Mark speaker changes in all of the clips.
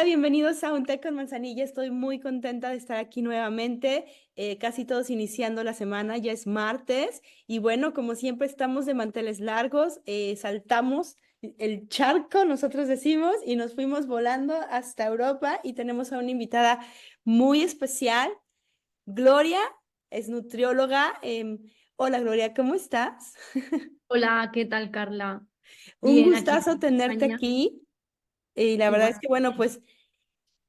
Speaker 1: bienvenidos a Un Té con Manzanilla. Estoy muy contenta de estar aquí nuevamente, casi todos iniciando la semana, ya es martes y bueno, como siempre estamos de manteles largos, saltamos el charco, nosotros decimos, y nos fuimos volando hasta Europa y tenemos a una invitada muy especial, Gloria, es nutrióloga. Hola Gloria, ¿cómo estás?
Speaker 2: Hola, ¿qué tal, Carla?
Speaker 1: Un
Speaker 2: Bien, aquí
Speaker 1: gustazo
Speaker 2: en
Speaker 1: tenerte
Speaker 2: España.
Speaker 1: aquí y la verdad es
Speaker 2: Igual.
Speaker 1: que bueno, pues...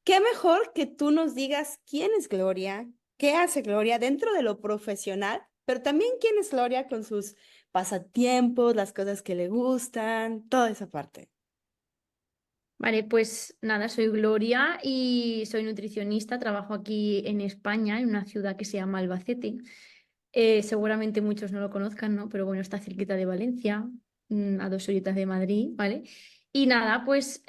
Speaker 1: ¿Qué mejor que tú nos digas quién es Gloria, qué hace Gloria dentro de lo profesional, pero también quién es Gloria con sus pasatiempos, las cosas que le gustan, toda esa parte?
Speaker 2: Vale, pues nada, soy Gloria y soy nutricionista. Trabajo aquí en España, en una ciudad que se llama Albacete. Seguramente muchos no lo conozcan, ¿no? Pero bueno, está cerquita de Valencia, a 2 horitas de Madrid, ¿vale? Y nada, pues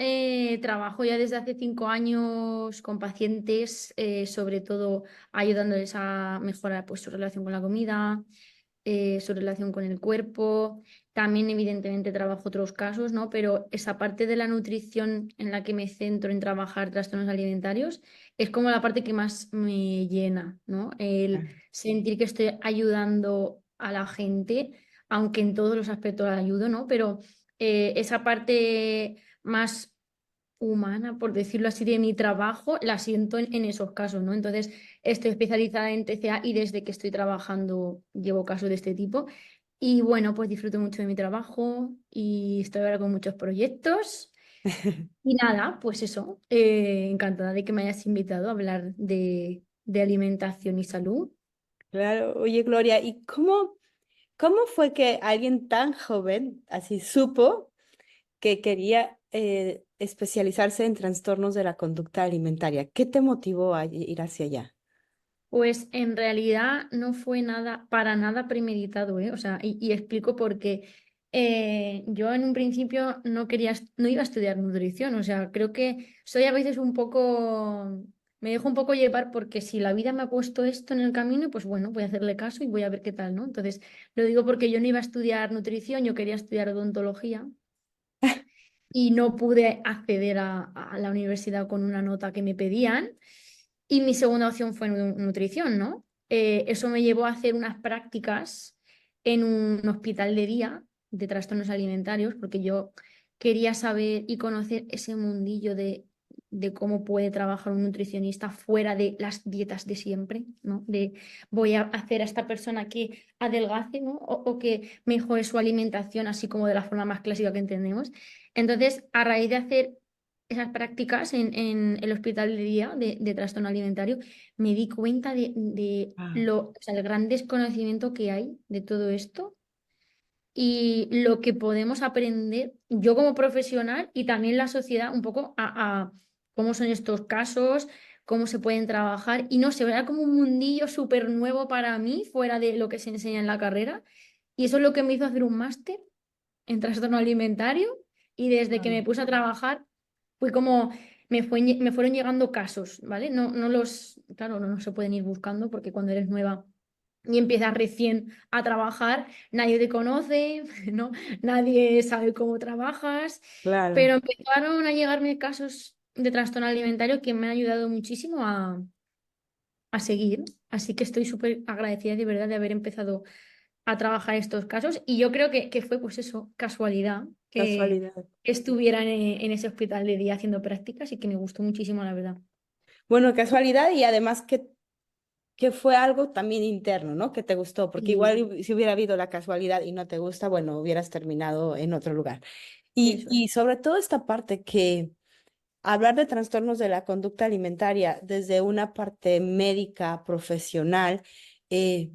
Speaker 2: trabajo ya desde hace 5 años con pacientes, sobre todo ayudándoles a mejorar pues, su relación con la comida, su relación con el cuerpo. También, evidentemente, trabajo otros casos, ¿no? Pero esa parte de la nutrición en la que me centro en trabajar trastornos alimentarios es como la parte que más me llena, ¿no? El sentir que estoy ayudando a la gente, aunque en todos los aspectos la ayudo, ¿no? Pero esa parte más humana, por decirlo así, de mi trabajo, la siento en esos casos, ¿no? Entonces, estoy especializada en TCA y desde que estoy trabajando llevo casos de este tipo. Y bueno, pues disfruto mucho de mi trabajo y estoy ahora con muchos proyectos. Y nada, pues eso, encantada de que me hayas invitado a hablar de alimentación y salud.
Speaker 1: Claro, oye Gloria, ¿y cómo fue que alguien tan joven así supo que quería especializarse en trastornos de la conducta alimentaria? ¿Qué te motivó a ir hacia allá?
Speaker 2: Pues en realidad no fue nada, para nada premeditado, ¿eh? O sea, y explico por qué. Yo en un principio no quería, no iba a estudiar nutrición, o sea, creo que soy a veces un poco, me dejo un poco llevar porque si la vida me ha puesto esto en el camino, pues bueno, voy a hacerle caso y voy a ver qué tal, ¿no? Entonces, lo digo porque yo no iba a estudiar nutrición, yo quería estudiar odontología y no pude acceder a la universidad con una nota que me pedían. Y mi segunda opción fue nutrición, ¿no? Eso me llevó a hacer unas prácticas en un hospital de día de trastornos alimentarios, porque yo quería saber y conocer ese mundillo de cómo puede trabajar un nutricionista fuera de las dietas de siempre, ¿no? De voy a hacer a esta persona que adelgace, ¿no? O que mejore su alimentación, así como de la forma más clásica que entendemos. Entonces, a raíz de hacer esas prácticas en el hospital de día de trastorno alimentario, me di cuenta de
Speaker 1: Ah.
Speaker 2: lo, o sea, el gran desconocimiento que hay de todo esto y lo que podemos aprender yo como profesional y también la sociedad un poco a cómo son estos casos, cómo se pueden trabajar y no sé, era como un mundillo súper nuevo para mí fuera de lo que se enseña en la carrera y eso es lo que me hizo hacer un máster en trastorno alimentario y desde que me puse a trabajar fui como me fueron llegando casos, ¿vale? No, no los, claro, no se pueden ir buscando porque cuando eres nueva y empiezas recién a trabajar, nadie te conoce, ¿no? Nadie sabe cómo trabajas,
Speaker 1: Claro.
Speaker 2: pero empezaron a llegarme casos de trastorno alimentario que me han ayudado muchísimo a seguir. Así que estoy súper agradecida de verdad de haber empezado a trabajar estos casos. Y yo creo que fue, pues eso, casualidad que
Speaker 1: Casualidad.
Speaker 2: estuviera en ese hospital de día haciendo prácticas y que me gustó muchísimo, la verdad.
Speaker 1: Bueno, casualidad y además que fue algo también interno, ¿no? Que te gustó, porque igual
Speaker 2: Y
Speaker 1: si hubiera habido la casualidad y no te gusta, bueno, hubieras terminado en otro lugar. Y,
Speaker 2: eso es.
Speaker 1: y sobre todo esta parte que hablar de trastornos de la conducta alimentaria desde una parte médica, profesional, eh,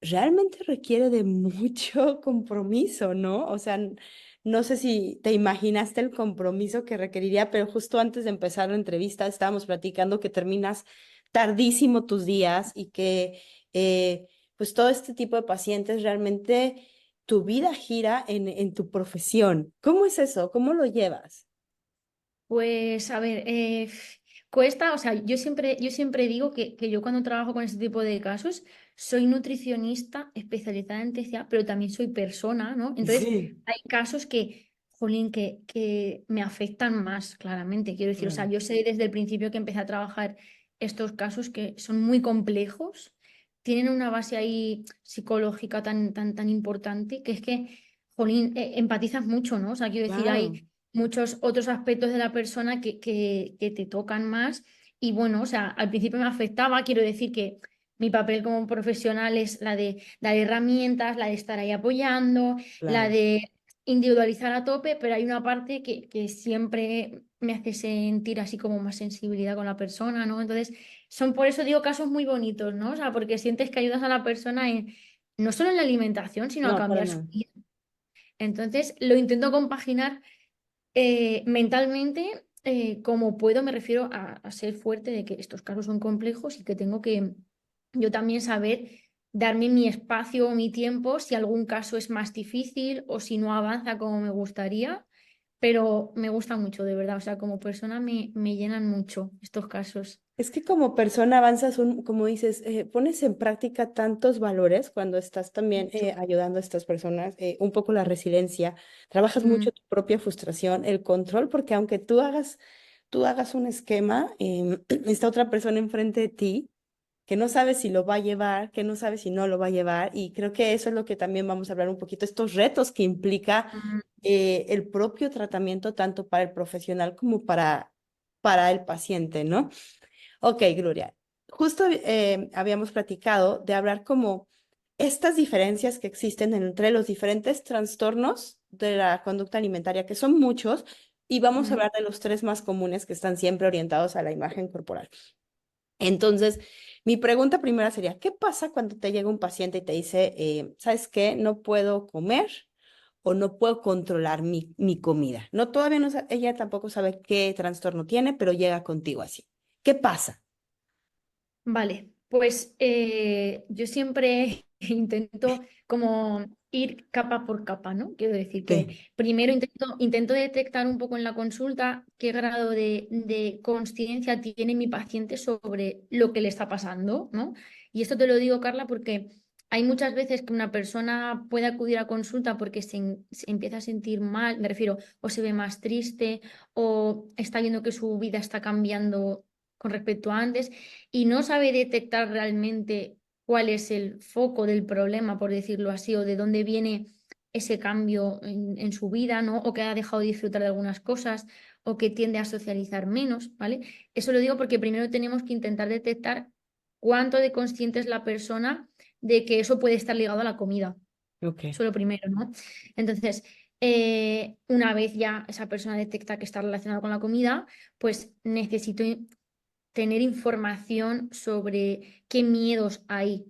Speaker 1: realmente requiere de mucho compromiso, ¿no? O sea, no sé si te imaginaste el compromiso que requeriría, pero justo antes de empezar la entrevista estábamos platicando que terminas tardísimo tus días y que pues todo este tipo de pacientes realmente tu vida gira en tu profesión. ¿Cómo es eso? ¿Cómo lo llevas?
Speaker 2: Pues a ver, cuesta, o sea, yo siempre digo que yo cuando trabajo con este tipo de casos soy nutricionista especializada en TCA, pero también soy persona, ¿no? Entonces,
Speaker 1: Sí.
Speaker 2: hay casos que jolín, que me afectan más claramente. Quiero decir, o sea,
Speaker 1: Claro,
Speaker 2: yo sé desde el principio que empecé a trabajar estos casos que son muy complejos, tienen una base ahí psicológica tan importante, que es que, jolín, empatizas mucho, ¿no? O sea, quiero decir,
Speaker 1: claro,
Speaker 2: hay muchos otros aspectos de la persona que te tocan más. Y bueno, o sea, al principio me afectaba, quiero decir que mi papel como profesional es la de dar herramientas, la de estar ahí apoyando, la
Speaker 1: claro.
Speaker 2: de individualizar a tope, pero hay una parte que siempre me hace sentir así como más sensibilidad con la persona, ¿no? Entonces, son por eso digo casos muy bonitos, ¿no? O sea, porque sientes que ayudas a la persona no solo en la alimentación, sino a
Speaker 1: No, para
Speaker 2: cambiar su
Speaker 1: nada.
Speaker 2: vida. Entonces, lo intento compaginar mentalmente, como puedo, me refiero a ser fuerte de que estos casos son complejos y que tengo que yo también saber darme mi espacio o mi tiempo si algún caso es más difícil o si no avanza como me gustaría, pero me gusta mucho, de verdad, o sea, como persona me llenan mucho estos casos.
Speaker 1: Es que como persona avanzas, como dices, pones en práctica tantos valores cuando estás también
Speaker 2: Mucho.
Speaker 1: ayudando a estas personas, un poco la resiliencia, trabajas
Speaker 2: Mm,
Speaker 1: mucho tu propia frustración, el control, porque aunque tú hagas un esquema, está otra persona enfrente de ti que no sabe si lo va a llevar, que no sabe si no lo va a llevar, y creo que eso es lo que también vamos a hablar un poquito, estos retos que implica
Speaker 2: mm,
Speaker 1: el propio tratamiento, tanto para el profesional como para el paciente, ¿no? Ok, Gloria. Justo habíamos platicado de hablar como estas diferencias que existen entre los diferentes trastornos de la conducta alimentaria, que son muchos, y vamos a
Speaker 2: mm.
Speaker 1: hablar de los tres más comunes que están siempre orientados a la imagen corporal. Entonces, mi pregunta primera sería, ¿qué pasa cuando te llega un paciente y te dice, ¿sabes qué? No puedo comer o no puedo controlar mi comida. No, todavía no, ella tampoco sabe qué trastorno tiene, pero llega contigo así. ¿Qué pasa?
Speaker 2: Vale, pues yo siempre intento como ir capa por capa, ¿no? Quiero decir que
Speaker 1: Sí.
Speaker 2: primero intento detectar un poco en la consulta qué grado de consciencia tiene mi paciente sobre lo que le está pasando, ¿no? Y esto te lo digo, Carla, porque hay muchas veces que una persona puede acudir a consulta porque se empieza a sentir mal, me refiero, o se ve más triste, o está viendo que su vida está cambiando con respecto a antes y no sabe detectar realmente cuál es el foco del problema, por decirlo así, o de dónde viene ese cambio en su vida, ¿no? O que ha dejado de disfrutar de algunas cosas, o que tiende a socializar menos, ¿vale? Eso lo digo porque primero tenemos que intentar detectar cuánto de consciente es la persona de que eso puede estar ligado a la comida.
Speaker 1: Ok.
Speaker 2: Eso lo primero, ¿no? Entonces, una vez ya esa persona detecta que está relacionado con la comida, pues necesito tener información sobre qué miedos hay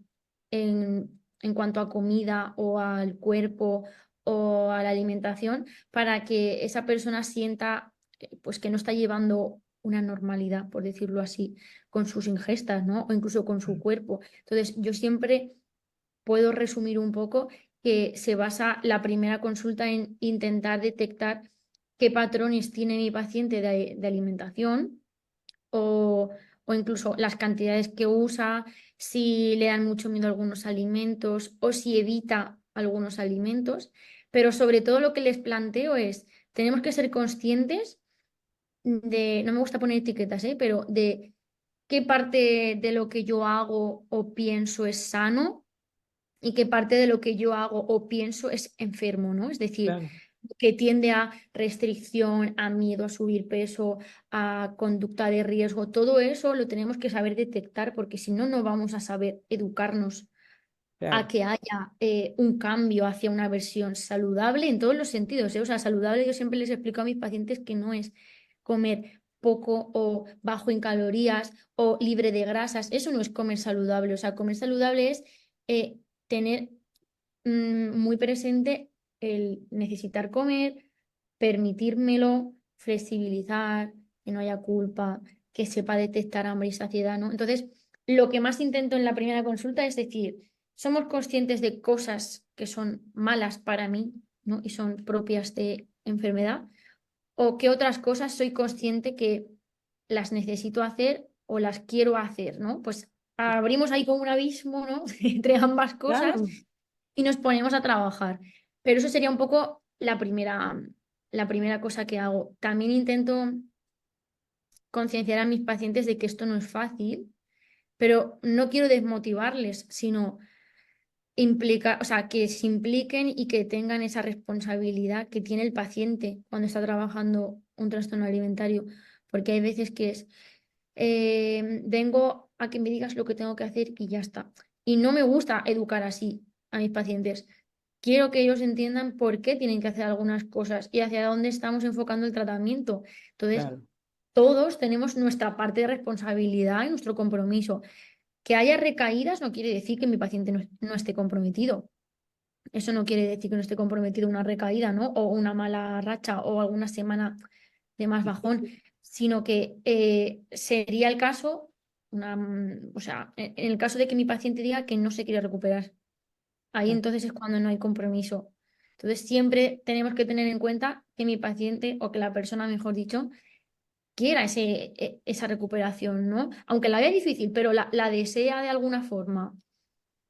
Speaker 2: en cuanto a comida o al cuerpo o a la alimentación para que esa persona sienta pues que no está llevando una normalidad, por decirlo así, con sus ingestas, ¿no? O incluso con su cuerpo. Entonces, yo siempre puedo resumir un poco que se basa la primera consulta en intentar detectar qué patrones tiene mi paciente de alimentación o, o incluso las cantidades que usa, si le dan mucho miedo a algunos alimentos o si evita algunos alimentos. Pero sobre todo lo que les planteo es, tenemos que ser conscientes de, no me gusta poner etiquetas, pero de qué parte de lo que yo hago o pienso es sano y qué parte de lo que yo hago o pienso es enfermo, ¿no? Es decir,
Speaker 1: Claro.
Speaker 2: que tiende a restricción, a miedo a subir peso, a conducta de riesgo. Todo eso lo tenemos que saber detectar porque si no, no vamos a saber educarnos a
Speaker 1: Claro.
Speaker 2: que haya un cambio hacia una versión saludable en todos los sentidos, ¿eh? O sea, saludable yo siempre les explico a mis pacientes que no es comer poco o bajo en calorías o libre de grasas. Eso no es comer saludable. O sea, comer saludable es tener muy presente el necesitar comer, permitírmelo, flexibilizar, que no haya culpa, que sepa detectar hambre y saciedad, ¿no? Entonces, lo que más intento en la primera consulta es decir, somos conscientes de cosas que son malas para mí, ¿no? Y son propias de enfermedad, o qué otras cosas soy consciente que las necesito hacer o las quiero hacer, ¿no? Pues abrimos ahí como un abismo, ¿no? Entre ambas cosas
Speaker 1: Claro.
Speaker 2: y nos ponemos a trabajar. Pero eso sería un poco la primera. la primera cosa que hago. También intento concienciar a mis pacientes de que esto no es fácil, pero no quiero desmotivarles, sino implicar, o sea, que se impliquen y que tengan esa responsabilidad que tiene el paciente cuando está trabajando un trastorno alimentario, porque hay veces que es, vengo a que me digas lo que tengo que hacer y ya está. Y no me gusta educar así a mis pacientes. Quiero que ellos entiendan por qué tienen que hacer algunas cosas y hacia dónde estamos enfocando el tratamiento. Entonces,
Speaker 1: Claro,
Speaker 2: todos tenemos nuestra parte de responsabilidad y nuestro compromiso. Que haya recaídas no quiere decir que mi paciente no esté comprometido. Eso no quiere decir que no esté comprometido una recaída, ¿no? O una mala racha o alguna semana de más bajón, sino que sería el caso, o sea, en el caso de que mi paciente diga que no se quiere recuperar. Ahí
Speaker 1: claro,
Speaker 2: entonces es cuando no hay compromiso. Entonces siempre tenemos que tener en cuenta que mi paciente o que la persona, mejor dicho, quiera esa recuperación, ¿no? Aunque la vea difícil, pero la desea de alguna forma.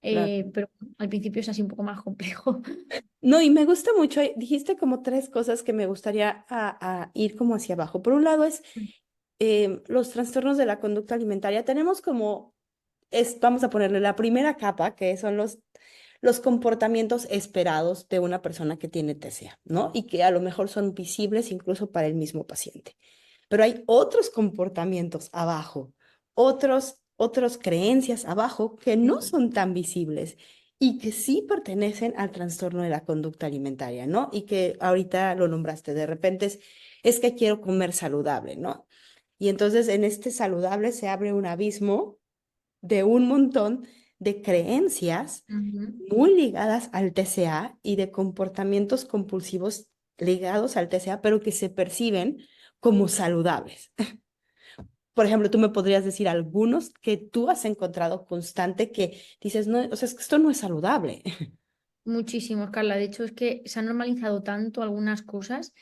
Speaker 1: claro.
Speaker 2: Pero al principio es así un poco más complejo.
Speaker 1: No, y me gusta mucho, dijiste como tres cosas que me gustaría a ir como hacia abajo. Por un lado es los trastornos de la conducta alimentaria. Tenemos como, vamos a ponerle la primera capa, que son los comportamientos esperados de una persona que tiene TCA, ¿no? Y que a lo mejor son visibles incluso para el mismo paciente. Pero hay otros comportamientos abajo, otras creencias abajo que no
Speaker 2: Sí.
Speaker 1: son tan visibles y que sí pertenecen al trastorno de la conducta alimentaria, ¿no? Y que ahorita lo nombraste, de repente es que quiero comer saludable, ¿no? Y entonces en este saludable se abre un abismo de un montón de creencias
Speaker 2: Ujú.
Speaker 1: muy ligadas al TCA y de comportamientos compulsivos ligados al TCA, pero que se perciben como saludables. Por ejemplo, tú me podrías decir algunos que tú has encontrado constante que dices, no, o sea, es que esto no es saludable.
Speaker 2: Muchísimos, Carla. De hecho, es que se han normalizado tanto algunas cosas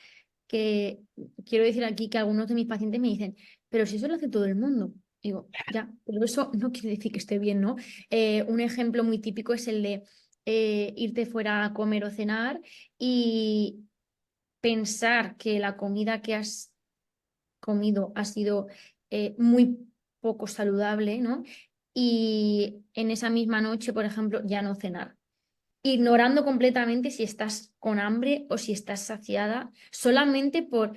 Speaker 2: que quiero decir aquí que algunos de mis pacientes me dicen, pero si eso lo hace todo el mundo. Digo, ya, pero eso no quiere decir que esté bien, ¿no? Un ejemplo muy típico es el de irte fuera a comer o cenar y pensar que la comida que has comido ha sido muy poco saludable, ¿no? Y en esa misma noche, por ejemplo, ya no cenar, ignorando completamente si estás con hambre o si estás saciada, solamente por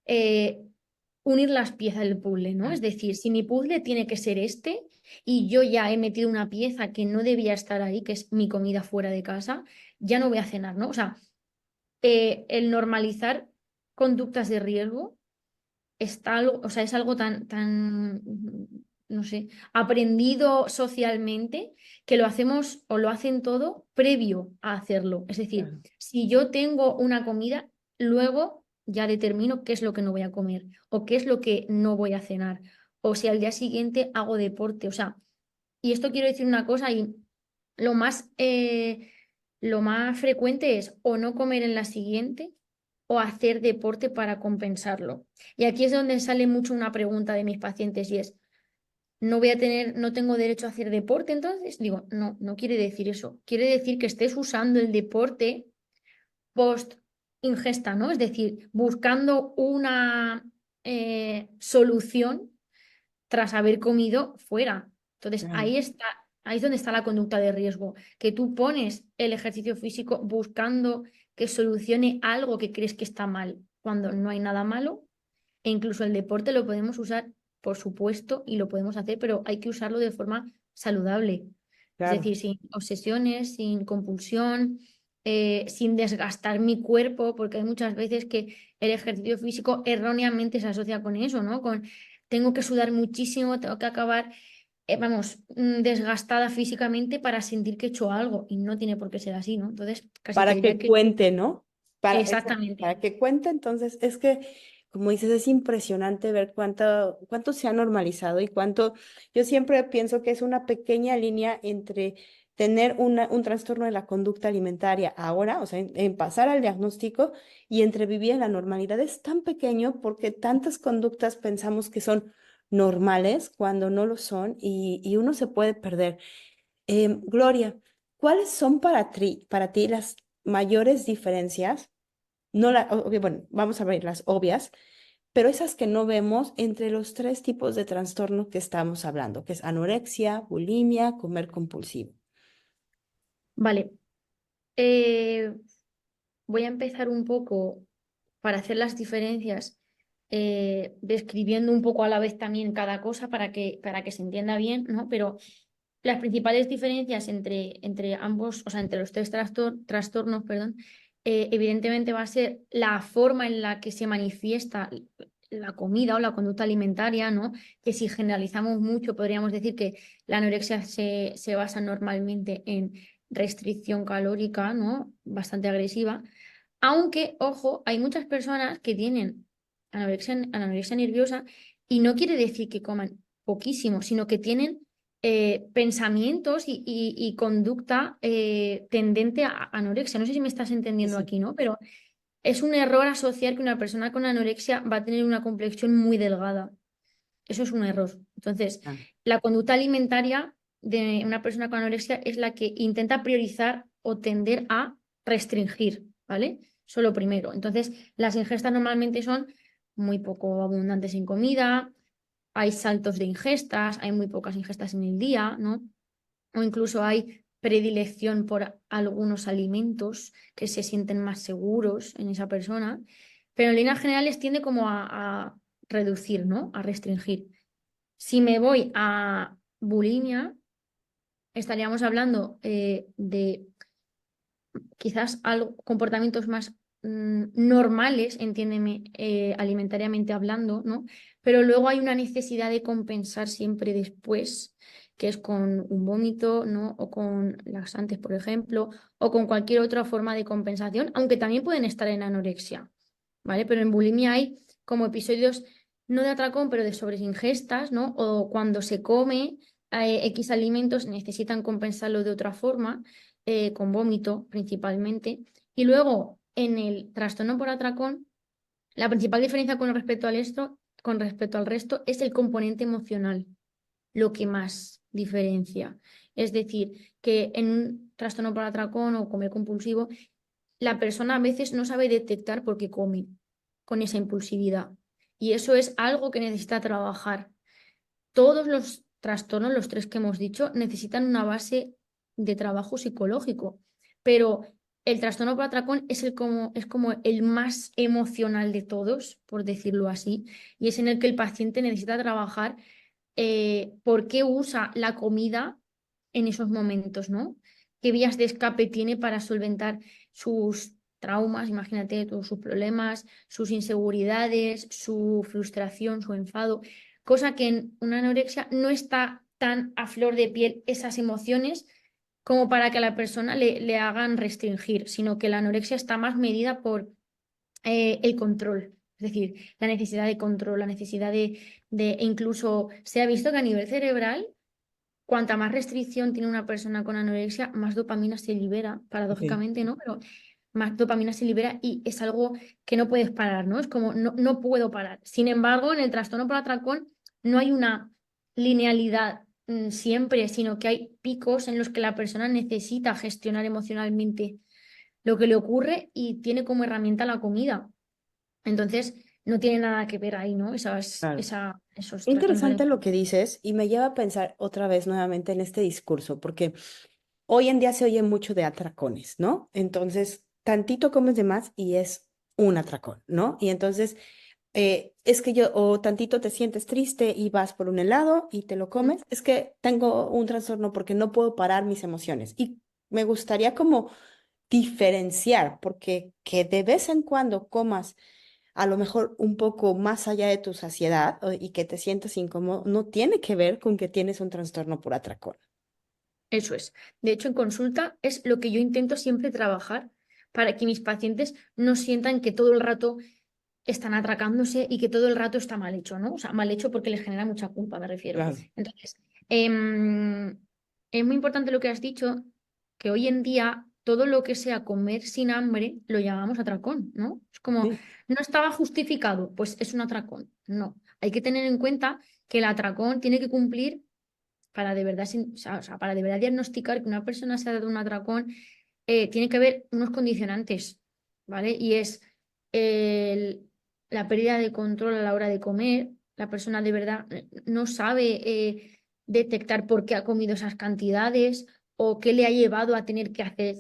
Speaker 2: eh, unir las piezas del puzzle, ¿no? Es decir, si mi puzzle tiene que ser este y yo ya he metido una pieza que no debía estar ahí, que es mi comida fuera de casa, ya no voy a cenar, ¿no? O sea, el normalizar conductas de riesgo está algo, o sea, es algo tan, no sé, aprendido socialmente que lo hacemos o lo hacen todo previo a hacerlo. Es decir,
Speaker 1: Claro.
Speaker 2: si yo tengo una comida, luego ya determino qué es lo que no voy a comer o qué es lo que no voy a cenar. O si al día siguiente hago deporte. O sea, y esto quiero decir una cosa y lo más, lo más frecuente es o no comer en la siguiente o hacer deporte para compensarlo. Y aquí es donde sale mucho una pregunta de mis pacientes y es, no tengo derecho a hacer deporte, entonces digo, no, no quiere decir eso. Quiere decir que estés usando el deporte post ingesta, ¿no? Es decir, buscando una solución tras haber comido fuera. Entonces,
Speaker 1: Claro,
Speaker 2: ahí es donde está la conducta de riesgo, que tú pones el ejercicio físico buscando que solucione algo que crees que está mal, cuando no hay nada malo, e incluso el deporte lo podemos usar, por supuesto, y lo podemos hacer, pero hay que usarlo de forma saludable. Es
Speaker 1: claro.
Speaker 2: decir, sin obsesiones, sin compulsión, sin desgastar mi cuerpo, porque hay muchas veces que el ejercicio físico erróneamente se asocia con eso, ¿no? Con tengo que sudar muchísimo, tengo que acabar, vamos, desgastada físicamente para sentir que he hecho algo, y no tiene por qué ser así, ¿no? Entonces, casi te
Speaker 1: Para
Speaker 2: diría
Speaker 1: que
Speaker 2: que
Speaker 1: cuente, ¿no? Para
Speaker 2: exactamente.
Speaker 1: que cuente, entonces, es que, como dices, es impresionante ver cuánto se ha normalizado y cuánto, yo siempre pienso que es una pequeña línea entre tener un trastorno de la conducta alimentaria ahora, o sea, en pasar al diagnóstico y entre vivir en la normalidad. Es tan pequeño porque tantas conductas pensamos que son normales cuando no lo son y uno se puede perder. Gloria, ¿cuáles son para ti las mayores diferencias no ok, bueno, vamos a ver las obvias, pero esas que no vemos entre los tres tipos de trastorno que estamos hablando, que es anorexia, bulimia, comer compulsivo.
Speaker 2: Vale, eh, voy a empezar un poco para hacer las diferencias, describiendo un poco a la vez también cada cosa para que se entienda bien, ¿no? Pero las principales diferencias entre ambos, o sea, entre los tres trastornos, perdón, evidentemente va a ser la forma en la que se manifiesta la comida o la conducta alimentaria, ¿no? Que si generalizamos mucho, podríamos decir que la anorexia se basa normalmente en restricción calórica, ¿no? Bastante agresiva. Aunque, ojo, hay muchas personas que tienen anorexia nerviosa y no quiere decir que coman poquísimo, sino que tienen pensamientos y conducta tendente a anorexia. No sé si me estás
Speaker 1: Sí,
Speaker 2: entendiendo
Speaker 1: sí.
Speaker 2: aquí, ¿no? Pero es un error asociar que una persona con anorexia va a tener una complexión muy delgada. Eso es un error. Entonces,
Speaker 1: Ah,
Speaker 2: la conducta alimentaria de una persona con anorexia es la que intenta priorizar o tender a restringir, ¿vale? Eso es lo primero. Entonces, las ingestas normalmente son muy poco abundantes en comida, hay saltos de ingestas, hay muy pocas ingestas en el día, ¿no? O incluso hay predilección por algunos alimentos que se sienten más seguros en esa persona, pero en líneas generales tiende como a reducir, ¿no? A restringir. Si me voy a bulimia, estaríamos hablando de quizás comportamientos más normales, entiéndeme, alimentariamente hablando, ¿no? Pero luego hay una necesidad de compensar siempre después, que es con un vómito, ¿no? O con laxantes, por ejemplo, o con cualquier otra forma de compensación, aunque también pueden estar en anorexia, ¿vale? Pero en bulimia hay como episodios no de atracón, pero de sobreingestas, ¿no? O cuando se come X alimentos necesitan compensarlo de otra forma, con vómito principalmente. Y luego, en el trastorno por atracón, la principal diferencia con respecto al resto es el componente emocional, lo que más diferencia. Es decir, que en un trastorno por atracón o comer compulsivo, la persona a veces no sabe detectar por qué come con esa impulsividad. Y eso es algo que necesita trabajar. Todos los trastornos, los tres que hemos dicho, necesitan una base de trabajo psicológico, pero el trastorno por atracón es como el más emocional de todos, por decirlo así, y es en el que el paciente necesita trabajar por qué usa la comida en esos momentos, ¿no? ¿Qué vías de escape tiene para solventar sus traumas, imagínate todos sus problemas, sus inseguridades, su frustración, su enfado? Cosa que en una anorexia no está tan a flor de piel esas emociones como para que a la persona le hagan restringir, sino que la anorexia está más medida por el control, es decir, la necesidad de control, la necesidad e incluso se ha visto que a nivel cerebral, cuanta más restricción tiene una persona con anorexia, más dopamina se libera,
Speaker 1: ok.
Speaker 2: paradójicamente, ¿no? Pero más dopamina se libera y es algo que no puedes parar, ¿no? Es como, no, no puedo parar. Sin embargo, en el trastorno por atracón no hay una linealidad siempre, sino que hay picos en los que la persona necesita gestionar emocionalmente lo que le ocurre y tiene como herramienta la comida. Entonces, no tiene nada que ver ahí, ¿no?
Speaker 1: Claro.
Speaker 2: Esos trastornos
Speaker 1: Interesante lo
Speaker 2: alimentarios.
Speaker 1: que dices y me lleva a pensar otra vez nuevamente en este discurso, porque hoy en día se oye mucho de atracones, ¿no? Entonces, tantito comes de más y es un atracón, ¿no? Y entonces, es que yo, o tantito te sientes triste y vas por un helado y te lo
Speaker 2: Mm.
Speaker 1: comes, es que tengo un trastorno porque no puedo parar mis emociones. Y me gustaría como diferenciar, porque que de vez en cuando comas a lo mejor un poco más allá de tu saciedad y que te sientas incómodo, no tiene que ver con que tienes un trastorno por atracón.
Speaker 2: Eso es. De hecho, en consulta es lo que yo intento siempre trabajar para que mis pacientes no sientan que todo el rato están atracándose y que todo el rato está mal hecho, ¿no? O sea, mal hecho porque les genera mucha culpa, me refiero.
Speaker 1: Claro.
Speaker 2: Entonces, es muy importante lo que has dicho, que hoy en día todo lo que sea comer sin hambre lo llamamos atracón, ¿no? Es como,
Speaker 1: Sí.
Speaker 2: no estaba justificado, pues es un atracón. No, hay que tener en cuenta que el atracón tiene que cumplir para de verdad, o sea, para de verdad diagnosticar que una persona se ha dado un atracón, tiene que haber unos condicionantes, ¿vale? Y es el- la pérdida de control a la hora de comer. La persona de verdad no sabe detectar por qué ha comido esas cantidades o qué le ha llevado a tener que hacer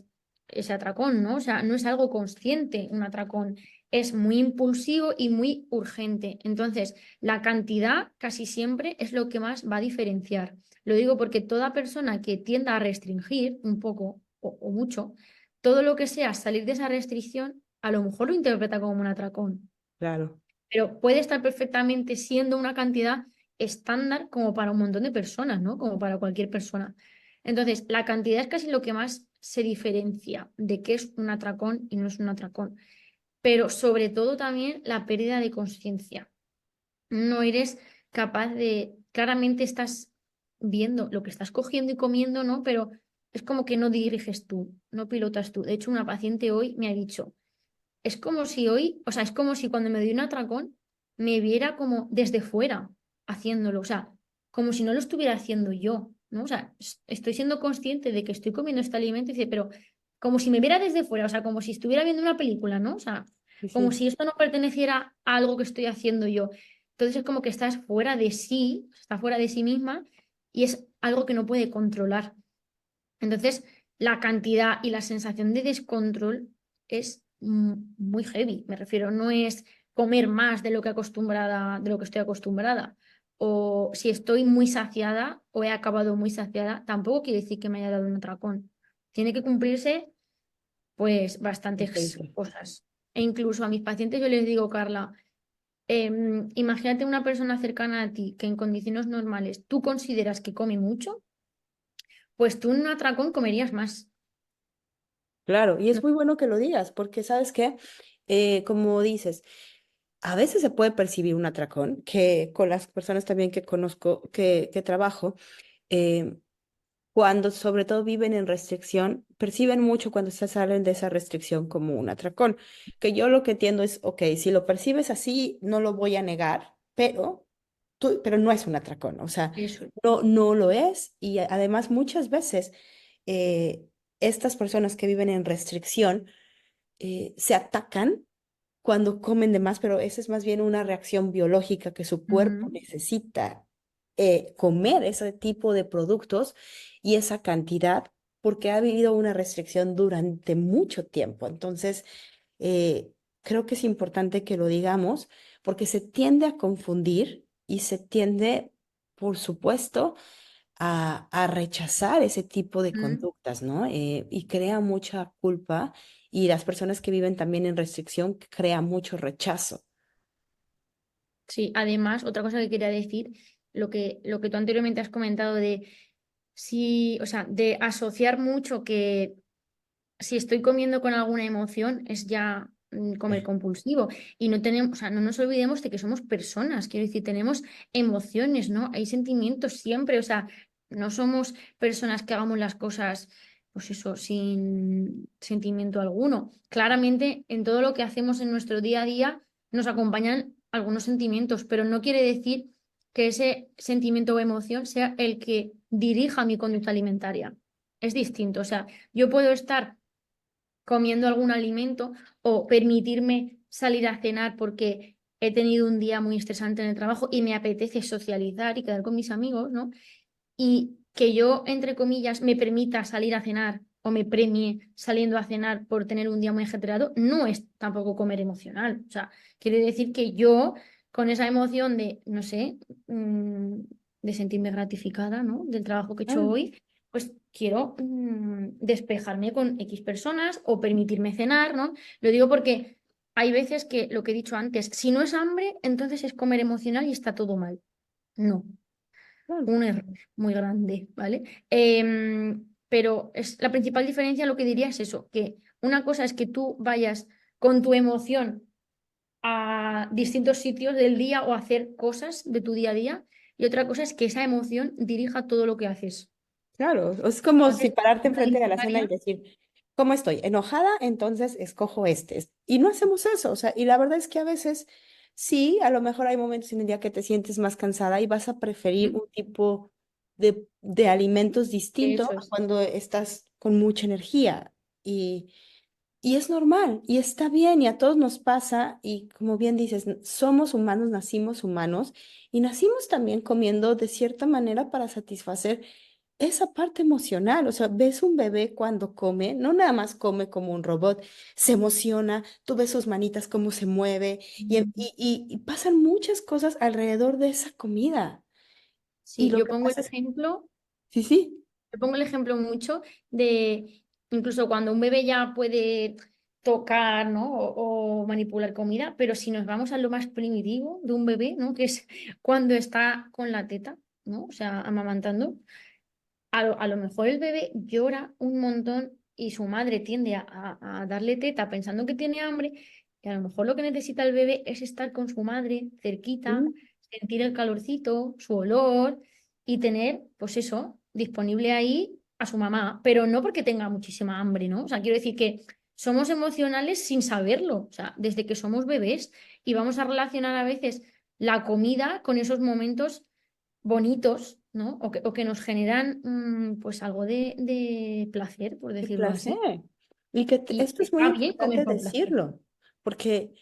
Speaker 2: ese atracón, ¿no? O sea, no es algo consciente un atracón, es muy impulsivo y muy urgente. Entonces, la cantidad casi siempre es lo que más va a diferenciar. Lo digo porque toda persona que tienda a restringir un poco o mucho, todo lo que sea salir de esa restricción, a lo mejor lo interpreta como un atracón,
Speaker 1: Claro,
Speaker 2: pero puede estar perfectamente siendo una cantidad estándar como para un montón de personas, ¿no? Como para cualquier persona. Entonces, la cantidad es casi lo que más se diferencia de qué es un atracón y no es un atracón, pero sobre todo también la pérdida de conciencia. No eres capaz de, claramente estás viendo lo que estás cogiendo y comiendo, ¿no? Pero es como que no diriges tú, no pilotas tú. De hecho, una paciente hoy me ha dicho, es como si hoy, o sea, es como si cuando me doy un atracón me viera como desde fuera haciéndolo, o sea, como si no lo estuviera haciendo yo, ¿no? O sea, estoy siendo consciente de que estoy comiendo este alimento y dice, pero como si me viera desde fuera, o sea, como si estuviera viendo una película, ¿no? O sea,
Speaker 1: sí,
Speaker 2: como
Speaker 1: sí,
Speaker 2: si esto no perteneciera a algo que estoy haciendo yo. Entonces es como que estás fuera de sí, está fuera de sí misma y es algo que no puede controlar. Entonces, la cantidad y la sensación de descontrol es muy heavy. Me refiero, no es comer más de lo que acostumbrada, de lo que estoy acostumbrada. O si estoy muy saciada o he acabado muy saciada, tampoco quiere decir que me haya dado un atracón. Tiene que cumplirse, pues, bastantes
Speaker 1: perfecto.
Speaker 2: cosas. E incluso a mis pacientes yo les digo, Carla, imagínate una persona cercana a ti que en condiciones normales tú consideras que come mucho, pues tú en un atracón comerías más.
Speaker 1: Claro, y es
Speaker 2: No.
Speaker 1: muy bueno que lo digas, porque sabes qué, como dices, a veces se puede percibir un atracón, que con las personas también que conozco, que trabajo, eh, cuando sobre todo viven en restricción, perciben mucho cuando se salen de esa restricción como un atracón. Que yo lo que entiendo es, ok, si lo percibes así, no lo voy a negar, pero no es un atracón, o sea,
Speaker 2: Eso.
Speaker 1: no lo es. Y además muchas veces eh, estas personas que viven en restricción se atacan cuando comen de más, pero esa es más bien una reacción biológica que su cuerpo
Speaker 2: Ujú.
Speaker 1: necesita comer ese tipo de productos y esa cantidad porque ha vivido una restricción durante mucho tiempo. Entonces, creo que es importante que lo digamos porque se tiende a confundir y se tiende, por supuesto, a rechazar ese tipo de
Speaker 2: Mm.
Speaker 1: conductas, ¿no? Y crea mucha culpa y las personas que viven también en restricción crea mucho rechazo.
Speaker 2: Sí, además, otra cosa que quería decir, lo que tú anteriormente has comentado de si, o sea, de asociar mucho que si estoy comiendo con alguna emoción es ya comer compulsivo. Y no tenemos, o sea, no nos olvidemos de que somos personas, quiero decir, tenemos emociones, ¿no? Hay sentimientos siempre, o sea, no somos personas que hagamos las cosas, pues eso, sin sentimiento alguno. Claramente, en todo lo que hacemos en nuestro día a día nos acompañan algunos sentimientos, pero no quiere decir que ese sentimiento o emoción sea el que dirija mi conducta alimentaria. Es distinto, o sea, yo puedo estar comiendo algún alimento o permitirme salir a cenar porque he tenido un día muy estresante en el trabajo y me apetece socializar y quedar con mis amigos, ¿no? Y que yo, entre comillas, me permita salir a cenar o me premie saliendo a cenar por tener un día muy ajetreado, no es tampoco comer emocional. O sea, quiere decir que yo, con esa emoción de, no sé, de sentirme gratificada, ¿no? Del trabajo que he hecho
Speaker 1: Claro.
Speaker 2: hoy, pues quiero despejarme con X personas o permitirme cenar, ¿no? Lo digo porque hay veces que, lo que he dicho antes, si no es hambre, entonces es comer emocional y está todo mal. No,
Speaker 1: Claro.
Speaker 2: un error muy grande, ¿vale? Pero es, la principal diferencia, lo que diría es eso, que una cosa es que tú vayas con tu emoción a distintos sitios del día o a hacer cosas de tu día a día, y otra cosa es que esa emoción dirija todo lo que haces.
Speaker 1: Claro, es como si
Speaker 2: Entonces,
Speaker 1: pararte
Speaker 2: la
Speaker 1: enfrente de la cena y
Speaker 2: alimentaria,
Speaker 1: decir, ¿cómo estoy? ¿Enojada? Entonces escojo este. Y no hacemos eso, o sea, y la verdad es que a veces sí, a lo mejor hay momentos en el día que te sientes más cansada y vas a preferir
Speaker 2: ¿Mm?
Speaker 1: un tipo de alimentos distinto
Speaker 2: Eso
Speaker 1: a
Speaker 2: es.
Speaker 1: cuando estás con mucha energía. Y es normal, y está bien, y a todos nos pasa, y como bien dices, somos humanos, nacimos humanos, y nacimos también comiendo de cierta manera para satisfacer esa parte emocional. O sea, ves un bebé cuando come, no nada más come como un robot, se emociona, tú ves sus manitas cómo se mueve, y pasan muchas cosas alrededor de esa comida. Y
Speaker 2: Sí,
Speaker 1: lo
Speaker 2: yo
Speaker 1: que
Speaker 2: pongo el
Speaker 1: pasa es,
Speaker 2: ejemplo.
Speaker 1: sí, sí,
Speaker 2: Te pongo el ejemplo mucho de incluso cuando un bebé ya puede tocar, ¿no? o manipular comida, pero si nos vamos a lo más primitivo de un bebé, ¿no? Que es cuando está con la teta, ¿no? O sea, amamantando, a lo mejor el bebé llora un montón y su madre tiende a darle teta pensando que tiene hambre, y a lo mejor lo que necesita el bebé es estar con su madre cerquita,
Speaker 1: sí,
Speaker 2: sentir el calorcito, su olor y tener, pues eso, disponible ahí a su mamá, pero no porque tenga muchísima hambre, ¿no? O sea, quiero decir que somos emocionales sin saberlo, o sea, desde que somos bebés y vamos a relacionar a veces la comida con esos momentos bonitos, ¿no? O que nos generan pues algo de placer, por
Speaker 1: qué
Speaker 2: decirlo
Speaker 1: placer.
Speaker 2: así.
Speaker 1: Y que
Speaker 2: Y
Speaker 1: esto es muy
Speaker 2: está bien comer
Speaker 1: importante
Speaker 2: por placer.
Speaker 1: decirlo, porque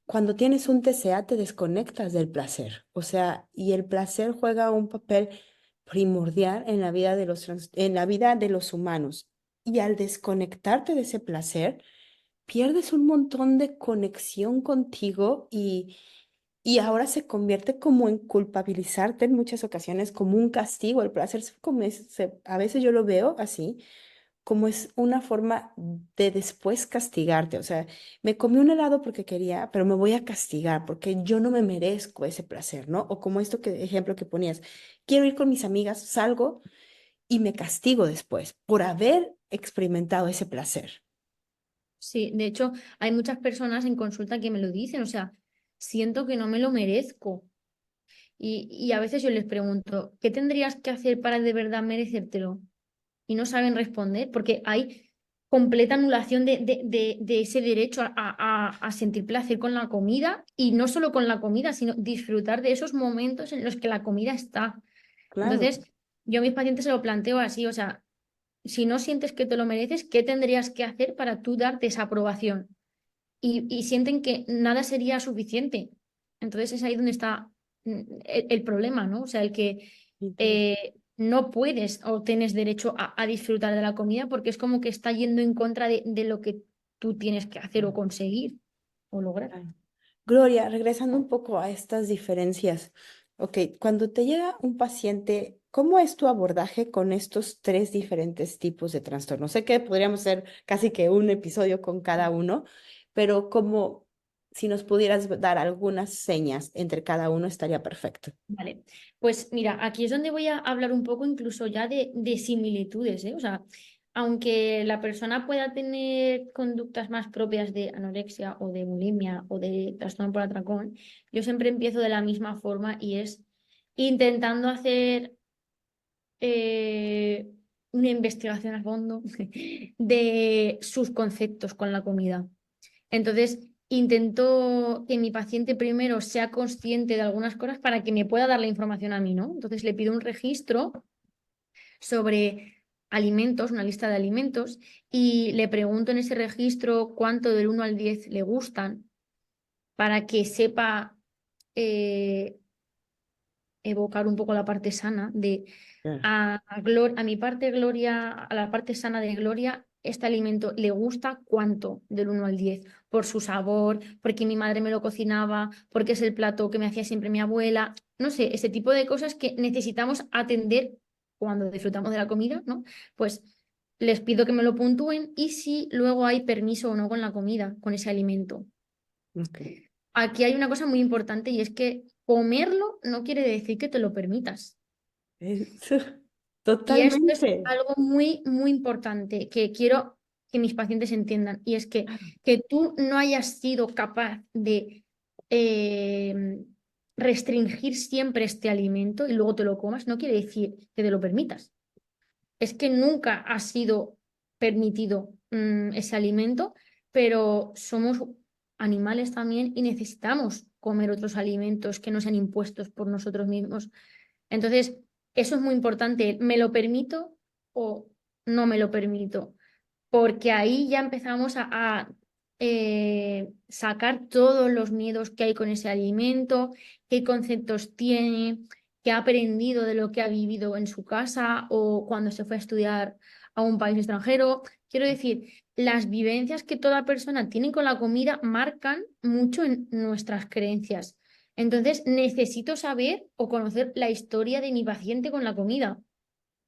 Speaker 1: cuando tienes un TCA te desconectas del placer. O sea, y el placer juega un papel primordial en la vida de en la vida de los humanos. Y al desconectarte de ese placer, pierdes un montón de conexión contigo, y ahora se convierte como en culpabilizarte en muchas ocasiones, como un castigo. El placer a veces yo lo veo así, como es una forma de después castigarte. O sea, me comí un helado porque quería, pero me voy a castigar porque yo no me merezco ese placer, ¿no? O como ejemplo que ponías, quiero ir con mis amigas, salgo y me castigo después por haber experimentado ese placer.
Speaker 2: Sí, de hecho, hay muchas personas en consulta que me lo dicen, o sea, siento que no me lo merezco. Y a veces yo les pregunto, ¿qué tendrías que hacer para de verdad merecértelo? Y no saben responder porque hay completa anulación de ese derecho a sentir placer con la comida y no solo con la comida, sino disfrutar de esos momentos en los que la comida está.
Speaker 1: Claro.
Speaker 2: Entonces, yo a mis pacientes se lo planteo así, o sea, si no sientes que te lo mereces, ¿qué tendrías que hacer para tú darte esa aprobación? Y sienten que nada sería suficiente. Entonces es ahí donde está el problema, ¿no? O sea, el que no puedes o tienes derecho a disfrutar de la comida porque es como que está yendo en contra de lo que tú tienes que hacer o conseguir o lograr.
Speaker 1: Interesante. Gloria, regresando un poco a estas diferencias. Ok, cuando te llega un paciente, ¿cómo es tu abordaje con estos tres diferentes tipos de trastornos? Sé que podríamos hacer casi que un episodio con cada uno, pero como si nos pudieras dar algunas señas entre cada uno, estaría perfecto.
Speaker 2: Vale, pues mira, aquí es donde voy a hablar un poco incluso ya de similitudes, ¿eh? O sea, aunque la persona pueda tener conductas más propias de anorexia o de bulimia o de trastorno por atracón, yo siempre empiezo de la misma forma y es intentando hacer eh, una investigación a fondo de sus conceptos con la comida. Entonces, intento que mi paciente primero sea consciente de algunas cosas para que me pueda dar la información a mí, ¿no? Entonces, le pido un registro sobre alimentos, una lista de alimentos, y le pregunto en ese registro cuánto del 1 al 10 le gustan para que sepa eh, evocar un poco la parte sana de
Speaker 1: Claro.
Speaker 2: a mi parte Gloria, a la parte sana de Gloria, este alimento le gusta cuánto del 1 al 10 por su sabor, porque mi madre me lo cocinaba, porque es el plato que me hacía siempre mi abuela, no sé, ese tipo de cosas que necesitamos atender cuando disfrutamos de la comida, ¿no? Pues les pido que me lo puntúen y si luego hay permiso o no con la comida, con ese alimento.
Speaker 1: Ok.
Speaker 2: Aquí hay una cosa muy importante y es que comerlo no quiere decir que te lo permitas.
Speaker 1: Es-
Speaker 2: Y esto es
Speaker 1: Totalmente.
Speaker 2: algo muy, muy importante que quiero que mis pacientes entiendan. Y es que tú no hayas sido capaz de eh, restringir siempre este alimento y luego te lo comas, no quiere decir que te lo permitas. Es que nunca ha sido permitido ese alimento, pero somos animales también y necesitamos comer otros alimentos que no sean impuestos por nosotros mismos. Entonces, eso es muy importante. ¿Me lo permito o no me lo permito? porque ahí ya empezamos a sacar todos los miedos que hay con ese alimento, qué conceptos tiene, qué ha aprendido de lo que ha vivido en su casa o cuando se fue a estudiar a un país extranjero. Quiero decir, las vivencias que toda persona tiene con la comida marcan mucho en nuestras creencias. Entonces, necesito saber o conocer la historia de mi paciente con la comida,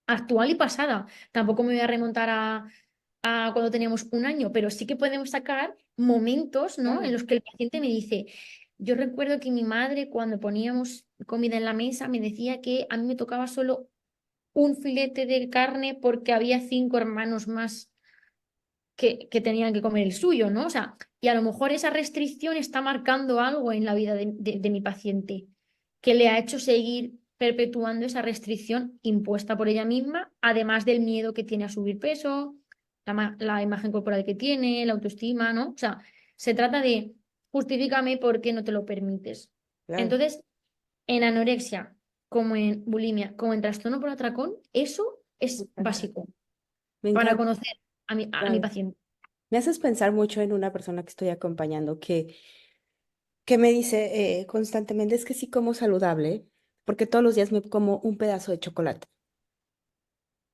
Speaker 2: actual y pasada. Tampoco me voy a remontar a cuando teníamos un año, pero sí que podemos sacar momentos, ¿no? En
Speaker 1: Claro.
Speaker 2: los que el paciente me dice, yo recuerdo que mi madre cuando poníamos comida en la mesa me decía que a mí me tocaba solo un filete de carne porque había 5 hermanos más que tenían que comer el suyo, ¿no? O sea, y a lo mejor esa restricción está marcando algo en la vida de mi paciente, que le ha hecho seguir perpetuando esa restricción impuesta por ella misma, además del miedo que tiene a subir peso, la imagen corporal que tiene, la autoestima, ¿no? O sea, se trata de justifícame por qué no te lo permites.
Speaker 1: Claro.
Speaker 2: Entonces, en anorexia, como en bulimia, como en trastorno por atracón, eso
Speaker 1: Me
Speaker 2: es
Speaker 1: encanta.
Speaker 2: básico
Speaker 1: Me
Speaker 2: para
Speaker 1: encanta.
Speaker 2: conocer a mi
Speaker 1: Claro.
Speaker 2: paciente.
Speaker 1: Me haces pensar mucho en una persona que estoy acompañando que me dice constantemente, es que sí como saludable, porque todos los días me como un pedazo de chocolate.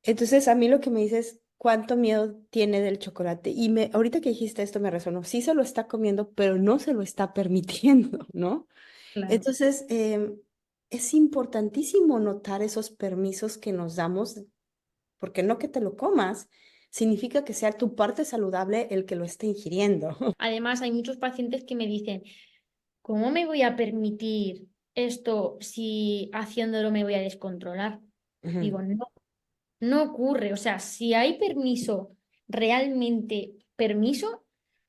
Speaker 1: Entonces, a mí lo que me dice es cuánto miedo tiene del chocolate. Y ahorita que dijiste esto me resonó. Sí se lo está comiendo, pero no se lo está permitiendo, ¿no?
Speaker 2: Claro.
Speaker 1: Entonces, es importantísimo notar esos permisos que nos damos, porque no que te lo comas, significa que sea tu parte saludable el que lo esté ingiriendo.
Speaker 2: Además, hay muchos pacientes que me dicen, ¿cómo me voy a permitir esto si haciéndolo me voy a descontrolar?
Speaker 1: Ujú.
Speaker 2: Digo, no, no ocurre. O sea, si hay permiso, realmente permiso,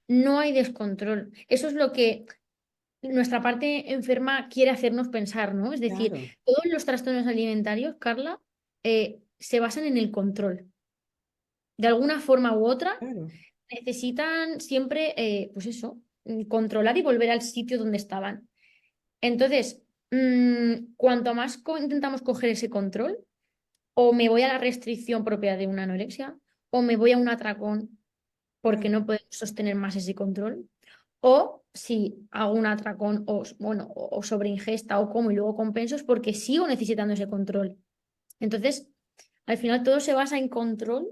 Speaker 2: no hay descontrol. Eso es lo que nuestra parte enferma quiere hacernos pensar, ¿no? Es decir,
Speaker 1: Claro,
Speaker 2: todos los trastornos alimentarios, Carla, se basan en el control. De alguna forma u otra
Speaker 1: claro.
Speaker 2: necesitan siempre, pues eso, controlar y volver al sitio donde estaban. Entonces, cuanto más intentamos coger ese control, o me voy a la restricción propia de una anorexia, o me voy a un atracón porque
Speaker 1: Claro.
Speaker 2: no podemos sostener más ese control, o si hago un atracón o, bueno, o sobreingesta o como y luego compenso es porque sigo necesitando ese control. Entonces, al final todo se basa en control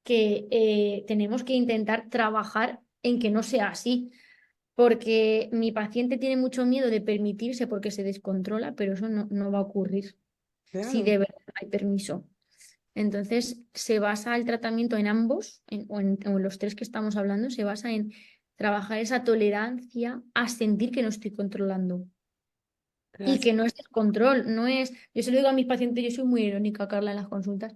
Speaker 2: que tenemos que intentar trabajar en que no sea así, porque mi paciente tiene mucho miedo de permitirse porque se descontrola, pero eso no va a ocurrir si
Speaker 1: Claro.
Speaker 2: de verdad hay permiso. Entonces, se basa el tratamiento en ambos, o en los tres que estamos hablando, se basa en trabajar esa tolerancia a sentir que no estoy controlando. Y
Speaker 1: Gracias.
Speaker 2: que no es descontrol, no es, yo se lo digo a mis pacientes, yo soy muy irónica, Carla, en las consultas,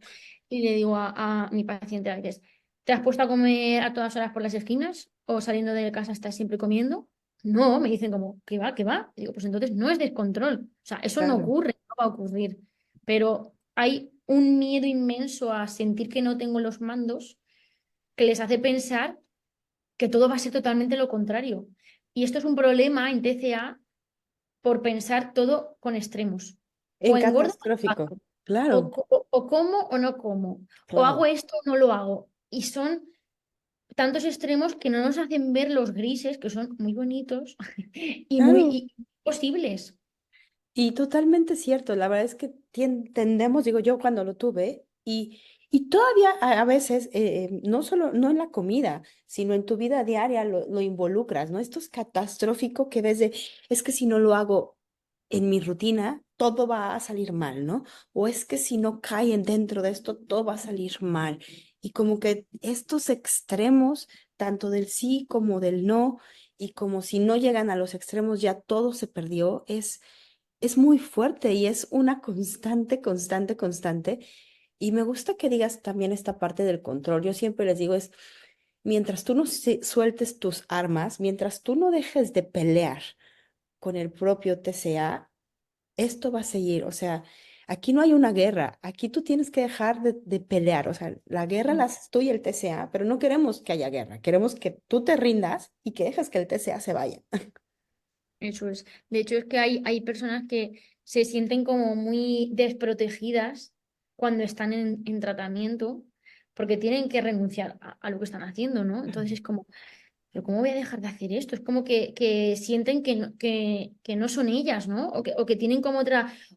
Speaker 2: y le digo a mi paciente a veces, ¿te has puesto a comer a todas horas por las esquinas o saliendo de casa estás siempre comiendo? No, me dicen como, ¿qué va? ¿Qué va? Y digo, pues entonces no es descontrol, o sea, eso no
Speaker 1: Claro.
Speaker 2: ocurre, no va a ocurrir, pero hay un miedo inmenso a sentir que no tengo los mandos que les hace pensar que todo va a ser totalmente lo contrario. Y esto es un problema en TCA por pensar todo con extremos.
Speaker 1: En
Speaker 2: O engordo o
Speaker 1: catastrófico.
Speaker 2: adelgazo,
Speaker 1: Claro.
Speaker 2: o como o no como, o
Speaker 1: Claro.
Speaker 2: hago esto o no lo hago. Y son tantos extremos que no nos hacen ver los grises, que son muy bonitos y muy
Speaker 1: Claro.
Speaker 2: posibles.
Speaker 1: Y totalmente cierto, la verdad es que tendemos, digo yo cuando lo tuve, y todavía a veces, no solo, no en la comida, sino en tu vida diaria lo involucras, ¿no? Esto es catastrófico que ves de, es que si no lo hago en mi rutina, todo va a salir mal, ¿no? O es que si no caen dentro de esto, todo va a salir mal. Y como que estos extremos, tanto del sí como del no, y como si no llegan a los extremos, ya todo se perdió, es muy fuerte y es una constante, constante, constante. Y me gusta que digas también esta parte del control. Yo siempre les digo es, mientras tú no sueltes tus armas, mientras tú no dejes de pelear con el propio TCA, esto va a seguir. O sea, aquí no hay una guerra, aquí tú tienes que dejar de pelear. O sea, la guerra la haces tú y el TCA, pero no queremos que haya guerra, queremos que tú te rindas y que dejes que el TCA se vaya.
Speaker 2: Eso es. De hecho, es que hay personas que se sienten como muy desprotegidas cuando están en tratamiento, porque tienen que renunciar a lo que están haciendo, ¿no? Entonces es como, pero ¿cómo voy a dejar de hacer esto? Es como que sienten que no son ellas, ¿no? O que tienen como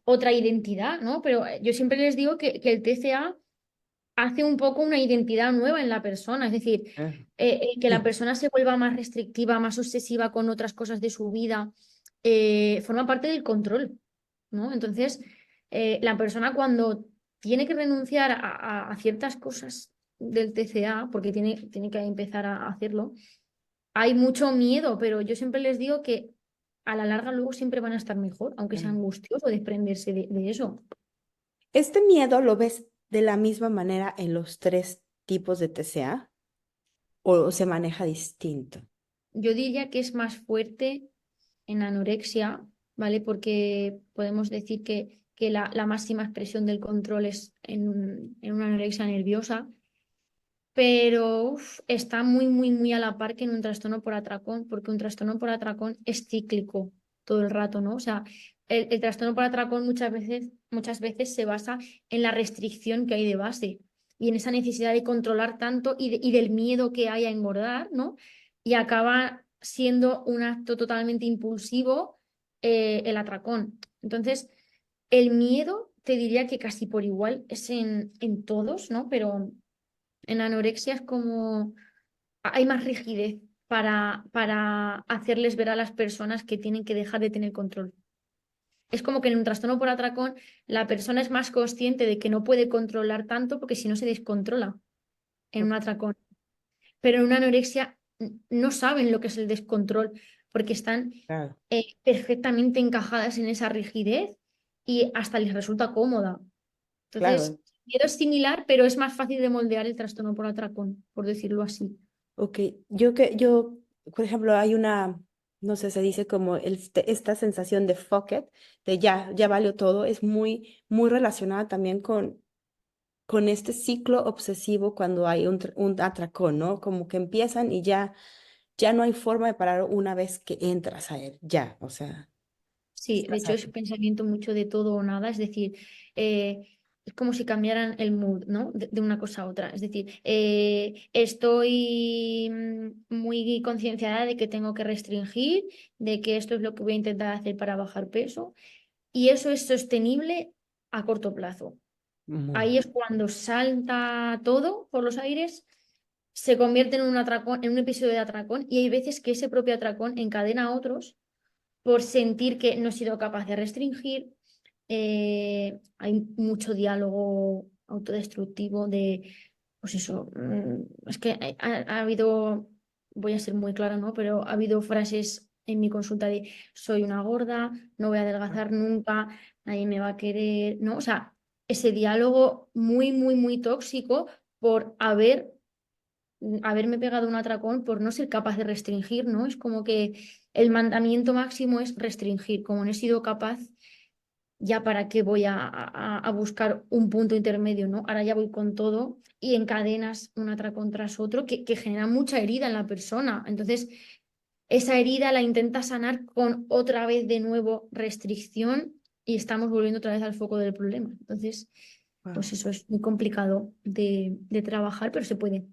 Speaker 2: otra identidad, ¿no? Pero yo siempre les digo que el TCA hace un poco una identidad nueva en la persona, es decir,
Speaker 1: Ah,
Speaker 2: que la
Speaker 1: sí.
Speaker 2: persona se vuelva más restrictiva, más obsesiva con otras cosas de su vida, forma parte del control, ¿no? Entonces, la persona cuando tiene que renunciar a ciertas cosas del TCA, porque tiene que empezar a hacerlo, hay mucho miedo, pero yo siempre les digo que a la larga luego siempre van a estar mejor, aunque sea
Speaker 1: Ah.
Speaker 2: angustioso desprenderse de eso.
Speaker 1: ¿Este miedo lo ves de la misma manera en los tres tipos de TCA o se maneja distinto?
Speaker 2: Yo diría que es más fuerte en anorexia, ¿vale? Porque podemos decir que la máxima expresión del control es en una anorexia nerviosa, pero está muy, muy, muy a la par que en un trastorno por atracón, porque un trastorno por atracón es cíclico todo el rato, ¿no? O sea, el trastorno por atracón muchas veces se basa en la restricción que hay de base y en esa necesidad de controlar tanto y del miedo que hay a engordar, ¿no? Y acaba siendo un acto totalmente impulsivo, el atracón. Entonces, el miedo te diría que casi por igual es en todos, ¿no? Pero en anorexia es como hay más rigidez para hacerles ver a las personas que tienen que dejar de tener control. Es como que en un trastorno por atracón la persona es más consciente de que no puede controlar tanto porque si no se descontrola en un atracón. Pero en una anorexia no saben lo que es el descontrol porque están
Speaker 1: Claro,
Speaker 2: perfectamente encajadas en esa rigidez y hasta les resulta cómoda. Entonces,
Speaker 1: claro.
Speaker 2: el miedo es similar, pero es más fácil de moldear el trastorno por atracón, por decirlo así.
Speaker 1: Ok, por ejemplo, hay una, no sé, se dice como esta sensación de fuck it, de ya valió todo, es muy relacionada también con este ciclo obsesivo cuando hay un atracón, ¿no? Como que empiezan y ya no hay forma de parar una vez que entras a él, ya, o sea,
Speaker 2: Sí, de
Speaker 1: estás
Speaker 2: hecho es
Speaker 1: ahí.
Speaker 2: pensamiento mucho de todo o nada, es decir, es como si cambiaran el mood, ¿no? De una cosa a otra. Es decir, estoy muy concienciada de que tengo que restringir, de que esto es lo que voy a intentar hacer para bajar peso, y eso es sostenible a corto plazo.
Speaker 1: Muy.
Speaker 2: Ahí es cuando salta todo por los aires, se convierte en un atracón, en un episodio de atracón, y hay veces que ese propio atracón encadena a otros por sentir que no he sido capaz de restringir. Hay mucho diálogo autodestructivo de, pues eso, es que ha habido, voy a ser muy clara, ¿no? Pero ha habido frases en mi consulta de soy una gorda, no voy a adelgazar nunca, nadie me va a querer, ¿no? O sea, ese diálogo muy, muy, muy tóxico por haberme pegado un atracón por no ser capaz de restringir, ¿no? Es como que el mandamiento máximo es restringir. Como no he sido capaz, ya para qué voy a buscar un punto intermedio, ¿no? Ahora ya voy con todo y encadenas un atracón tras otro que genera mucha herida en la persona. Entonces, esa herida la intenta sanar con otra vez de nuevo restricción y estamos volviendo otra vez al foco del problema. Entonces, pues eso es muy complicado de trabajar, pero se puede.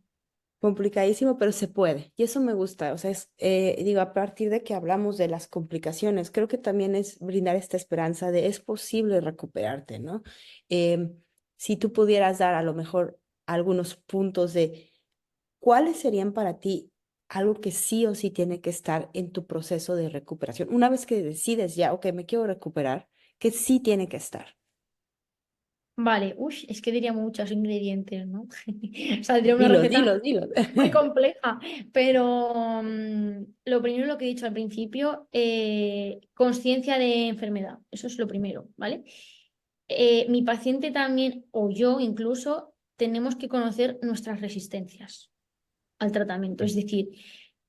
Speaker 1: Complicadísimo, pero se puede. Y eso me gusta. O sea, digo, a partir de que hablamos de las complicaciones, creo que también es brindar esta esperanza de es posible recuperarte, ¿no? Em, si tú pudieras dar a lo mejor algunos puntos de cuáles serían para ti algo que sí o sí tiene que estar en tu proceso de recuperación. Una vez que decides ya, ok, me quiero recuperar, que sí tiene que estar.
Speaker 2: Vale, uy, es que diría muchos ingredientes, ¿no? Saldría una
Speaker 1: Dilos,
Speaker 2: receta
Speaker 1: dilos, dilos.
Speaker 2: muy compleja, pero lo primero, lo que he dicho al principio, conciencia de enfermedad, eso es lo primero, ¿vale? Mi paciente también, o yo incluso, tenemos que conocer nuestras resistencias al tratamiento, es decir,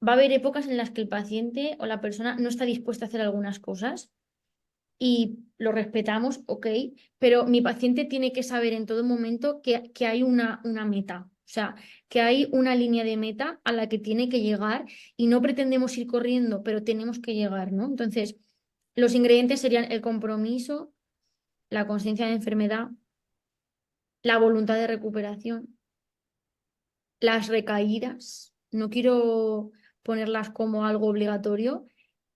Speaker 2: va a haber épocas en las que el paciente o la persona no está dispuesta a hacer algunas cosas y lo respetamos, ok, pero mi paciente tiene que saber en todo momento que hay una meta, o sea, que hay una línea de meta a la que tiene que llegar y no pretendemos ir corriendo, pero tenemos que llegar, ¿no? Entonces, los ingredientes serían el compromiso, la conciencia de enfermedad, la voluntad de recuperación las recaídas, no quiero ponerlas como algo obligatorio,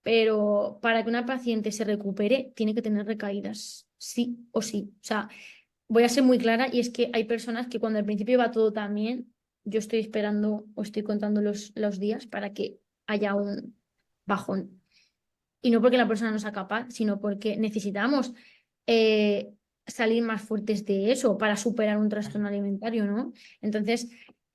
Speaker 2: pero para que una paciente se recupere, tiene que tener recaídas, sí o sí. O sea, voy a ser muy clara y es que hay personas que cuando al principio va todo tan bien, yo estoy esperando o estoy contando los días para que haya un bajón. Y no porque la persona no sea capaz, sino porque necesitamos eh, salir más fuertes de eso para superar un trastorno alimentario, ¿no? Entonces,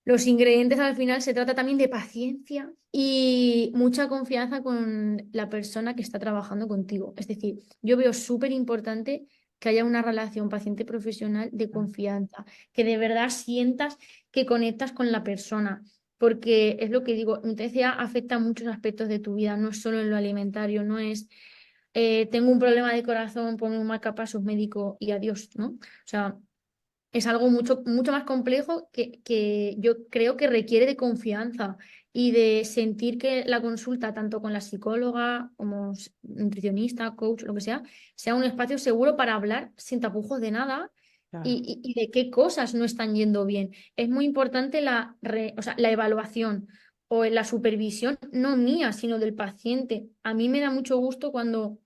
Speaker 2: los ingredientes al final se trata también de paciencia y mucha confianza con la persona que está trabajando contigo. Es decir, yo veo súper importante que haya una relación paciente-profesional de confianza, que de verdad sientas que conectas con la persona porque es lo que digo, un TCA afecta a muchos aspectos de tu vida, no es solo en lo alimentario, no es tengo un problema de corazón, ponme un marcapasos médico y adiós, ¿no? O sea, es algo mucho, mucho más complejo que yo creo que requiere de confianza y de sentir que la consulta, tanto con la psicóloga como nutricionista, coach, lo que sea un espacio seguro para hablar sin tapujos de nada
Speaker 1: Claro.
Speaker 2: y de qué cosas no están yendo bien. Es muy importante o sea, la evaluación o la supervisión, no mía, sino del paciente. A mí me da mucho gusto cuando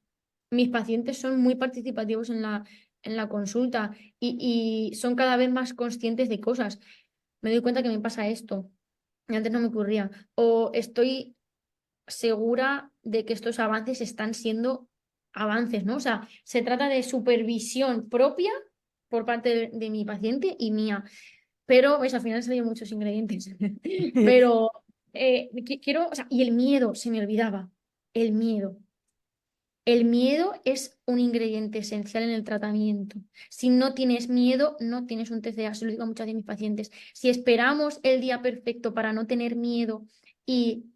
Speaker 2: mis pacientes son muy participativos en la consulta y son cada vez más conscientes de cosas. Me doy cuenta que me pasa esto y antes no me ocurría. O estoy segura de que estos avances están siendo avances, ¿no? O sea, se trata de supervisión propia por parte de mi paciente y mía. Pero, ¿ves? Al final salen muchos ingredientes. Pero quiero, o sea, y el miedo, se me olvidaba. El miedo. El miedo es un ingrediente esencial en el tratamiento. Si no tienes miedo, no tienes un TCA. Se lo digo a muchas de mis pacientes. Si esperamos el día perfecto para no tener miedo y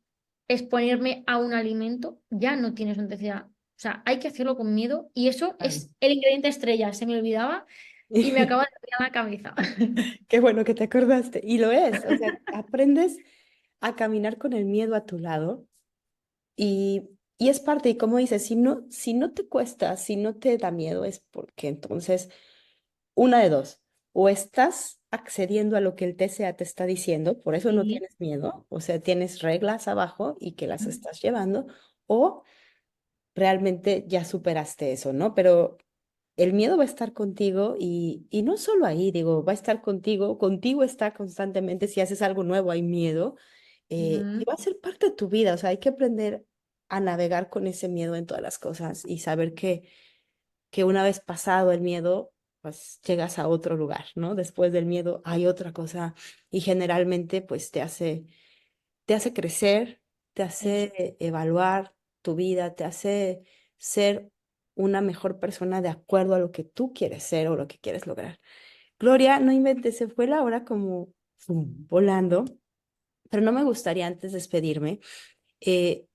Speaker 2: exponerme a un alimento, ya no tienes un TCA. O sea, hay que hacerlo con miedo y eso
Speaker 1: Claro.
Speaker 2: es el ingrediente estrella. Se me olvidaba y me acaba de venir a la cabeza.
Speaker 1: Qué bueno que te acordaste. Y lo es, o sea, aprendes a caminar con el miedo a tu lado y es parte, y como dices, si no te cuesta, si no te da miedo, es porque entonces, una de dos, o estás accediendo a lo que el TCA te está diciendo, por eso no
Speaker 2: Sí.
Speaker 1: tienes miedo, o sea, tienes reglas abajo y que las estás llevando, o realmente ya superaste eso, ¿no? Pero el miedo va a estar contigo y no solo ahí, digo, va a estar contigo, contigo está constantemente, si haces algo nuevo hay miedo y
Speaker 2: Ujú.
Speaker 1: va a ser parte de tu vida, o sea, hay que aprender a navegar con ese miedo en todas las cosas y saber que una vez pasado el miedo, pues llegas a otro lugar, ¿no? Después del miedo hay otra cosa y generalmente pues te hace crecer, te
Speaker 2: Eso.
Speaker 1: hace evaluar tu vida, te hace ser una mejor persona de acuerdo a lo que tú quieres ser o lo que quieres lograr. Gloria, no inventes, se fue la hora como volando, pero no me gustaría antes de despedirme, eh,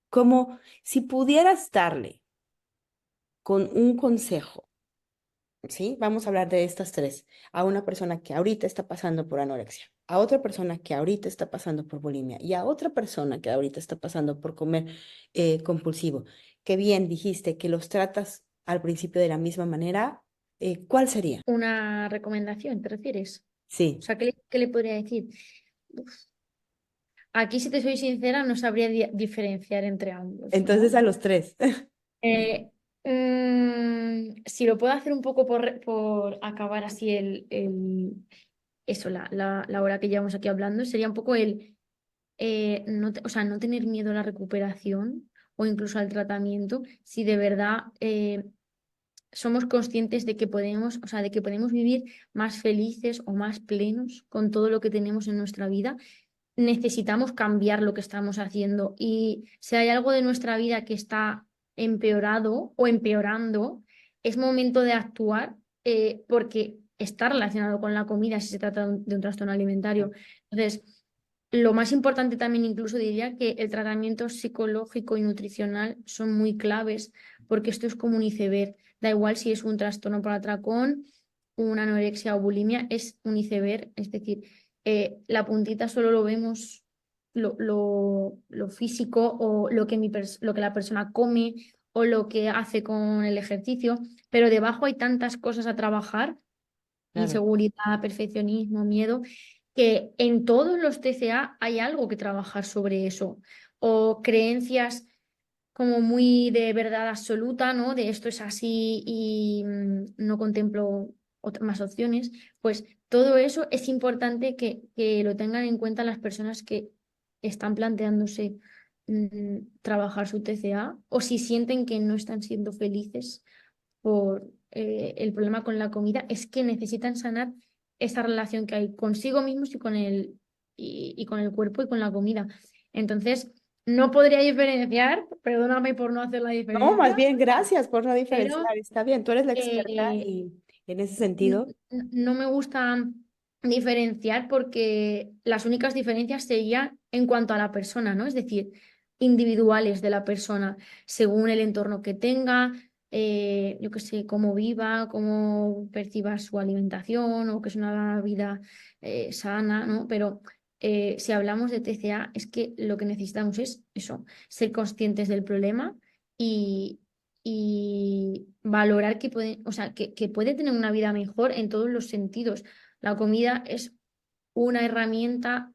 Speaker 1: como si pudieras darle con un consejo. ¿Sí? Vamos a hablar de estas tres. A una persona que ahorita está pasando por anorexia, a otra persona que ahorita está pasando por bulimia y a otra persona que ahorita está pasando por comer compulsivo. Qué bien dijiste que los tratas al principio de la misma manera. ¿Cuál sería?
Speaker 2: Una recomendación, ¿te refieres? O
Speaker 1: Sí.
Speaker 2: sea, qué le podría decir? Uf, aquí, si te soy sincera, no sabría diferenciar entre ambos,
Speaker 1: Entonces
Speaker 2: ¿no?
Speaker 1: a los tres.
Speaker 2: Eh, si lo puedo hacer un poco por acabar así eso, la hora que llevamos aquí hablando, sería un poco o sea, no tener miedo a la recuperación o incluso al tratamiento, si de verdad somos conscientes de que podemos, o sea, de que podemos vivir más felices o más plenos con todo lo que tenemos en nuestra vida. Necesitamos cambiar lo que estamos haciendo y si hay algo de nuestra vida que está empeorado o empeorando, es momento de actuar porque está relacionado con la comida si se trata de un trastorno alimentario. Entonces, lo más importante también incluso diría que el tratamiento psicológico y nutricional son muy claves porque esto es como un iceberg. Da igual si es un trastorno por atracón, una anorexia o bulimia, es un iceberg. Es decir, la puntita solo lo vemos lo físico o lo que la persona come o lo que hace con el ejercicio, pero debajo hay tantas cosas a trabajar,
Speaker 1: Claro.
Speaker 2: inseguridad, perfeccionismo, miedo, que en todos los TCA hay algo que trabajar sobre eso, o creencias como muy de verdad absoluta, ¿no? De esto es así y no contemplo más opciones, pues todo eso es importante que lo tengan en cuenta las personas que están planteándose trabajar su TCA o si sienten que no están siendo felices por el problema con la comida, es que necesitan sanar esa relación que hay consigo mismos y y con el cuerpo y con la comida. Entonces, no podría diferenciar, perdóname por no hacer la
Speaker 1: No, más
Speaker 2: diferencia,
Speaker 1: bien, gracias por no
Speaker 2: pero
Speaker 1: diferenciar. Está bien, tú eres la experta
Speaker 2: eh,
Speaker 1: y en ese sentido,
Speaker 2: no me gusta diferenciar porque las únicas diferencias serían en cuanto a la persona, ¿no? Es decir, individuales de la persona, según el entorno que tenga, yo qué sé, cómo viva, cómo perciba su alimentación o que es una vida sana, ¿no? Pero si hablamos de TCA, es que lo que necesitamos es eso, ser conscientes del problema y valorar que puede, o sea, que puede tener una vida mejor en todos los sentidos. La comida es una herramienta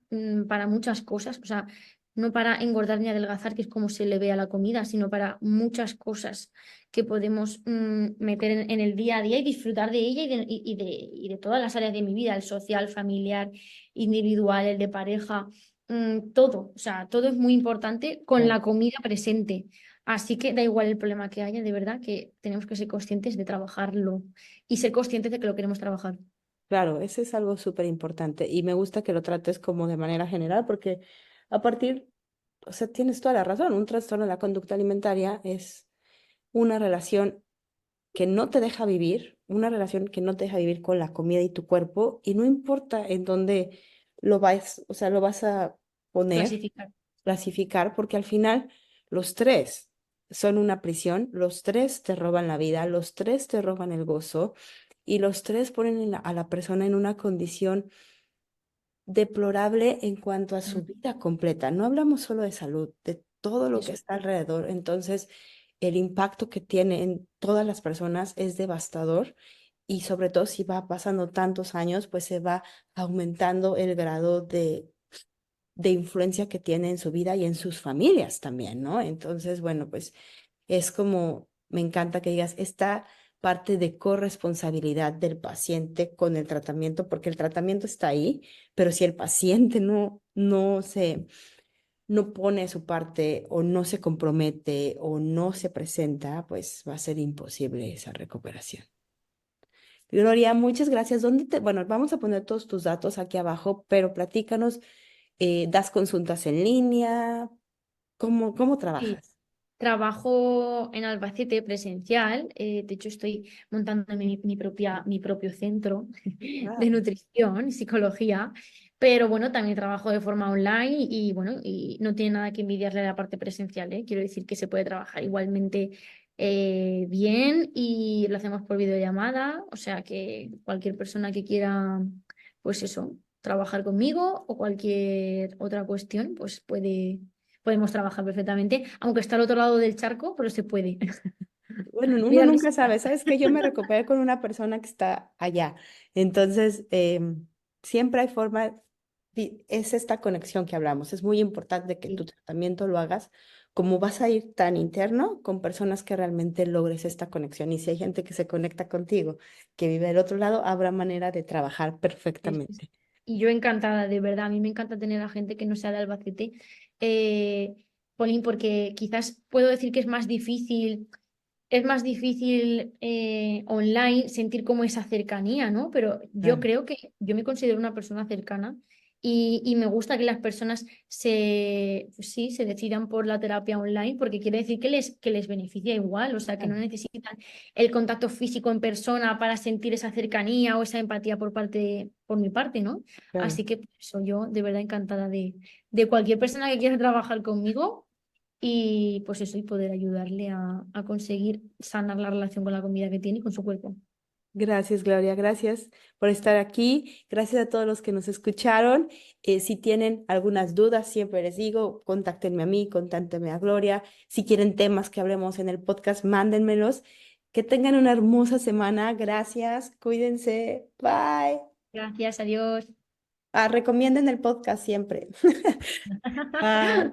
Speaker 2: para muchas cosas, o sea, no para engordar ni adelgazar, que es como se le ve a la comida, sino para muchas cosas que podemos meter en el día a día y disfrutar de ella y de todas las áreas de mi vida, el social, familiar, individual, el de pareja, todo, o sea, todo es muy importante con
Speaker 1: claro,
Speaker 2: la comida presente. Así que da igual el problema que haya, de verdad que tenemos que ser conscientes de trabajarlo y ser conscientes de que lo queremos trabajar.
Speaker 1: claro, ese es algo súper importante y me gusta que lo trates como de manera general porque a partir, o sea, tienes toda la razón, un trastorno de la conducta alimentaria es una relación que no te deja vivir, una relación que no te deja vivir con la comida y tu cuerpo, y no importa en dónde lo vas, o sea, lo vas a poner,
Speaker 2: Clasificar.
Speaker 1: clasificar, porque al final los tres son una prisión, los tres te roban la vida, los tres te roban el gozo, y los tres ponen a la persona en una condición deplorable en cuanto a su vida completa. No hablamos solo de salud, de todo lo que
Speaker 2: Eso.
Speaker 1: está alrededor. Entonces, el impacto que tiene en todas las personas es devastador y sobre todo si va pasando tantos años, pues se va aumentando el grado de influencia que tiene en su vida y en sus familias también, ¿no? Entonces, bueno, pues es como, me encanta que digas, esta parte de corresponsabilidad del paciente con el tratamiento, porque el tratamiento está ahí, pero si el paciente no pone su parte o no se compromete o no se presenta, pues va a ser imposible esa recuperación. Gloria, muchas gracias. Bueno, vamos a poner todos tus datos aquí abajo, pero platícanos, ¿das consultas en línea? ¿Cómo
Speaker 2: Sí.
Speaker 1: trabajas?
Speaker 2: Trabajo en Albacete presencial, de hecho estoy montando mi propio centro de
Speaker 1: Ah,
Speaker 2: nutrición y psicología, pero bueno, también trabajo de forma online y bueno, y no tiene nada que envidiarle a la parte presencial, ¿eh? Quiero decir que se puede trabajar igualmente bien y lo hacemos por videollamada, o sea que cualquier persona que quiera, pues eso, trabajar conmigo o cualquier otra cuestión, pues podemos trabajar perfectamente, aunque está al otro lado del charco, pero se puede.
Speaker 1: bueno, uno
Speaker 2: Mira,
Speaker 1: nunca sabe. Sabes que yo me recuperé con una persona que está allá. Entonces, siempre hay forma, es esta conexión que hablamos. Es muy importante que tu
Speaker 2: sí,
Speaker 1: tratamiento lo hagas como vas a ir tan interno con personas que realmente logres esta conexión. Y si hay gente que se conecta contigo, que vive del otro lado, habrá manera de trabajar
Speaker 2: eso.
Speaker 1: perfectamente.
Speaker 2: Y yo encantada, de verdad, a mí me encanta tener a gente que no sea de Albacete, eh, Polín, porque quizás puedo decir que es más difícil online sentir como esa cercanía, ¿no? Pero yo
Speaker 1: Claro.
Speaker 2: creo que yo me considero una persona cercana y me gusta que las personas pues sí, se decidan por la terapia online porque quiere decir que les beneficia igual, o sea, que no
Speaker 1: Claro.
Speaker 2: necesitan el contacto físico en persona para sentir esa cercanía o esa empatía por mi parte, ¿no?
Speaker 1: Claro.
Speaker 2: Así que soy yo de verdad encantada de cualquier persona que quiera trabajar conmigo y pues eso, y poder ayudarle a conseguir sanar la relación con la comida que tiene y con su cuerpo.
Speaker 1: Gracias, Gloria. Gracias por estar aquí. Gracias a todos los que nos escucharon. Si tienen algunas dudas, siempre les digo, contáctenme a mí, contáctenme a Gloria. Si quieren temas que hablemos en el podcast, mándenmelos. Que tengan una hermosa semana. Gracias. Cuídense. Bye.
Speaker 2: Gracias, adiós.
Speaker 1: Recomienden el podcast siempre. Bye.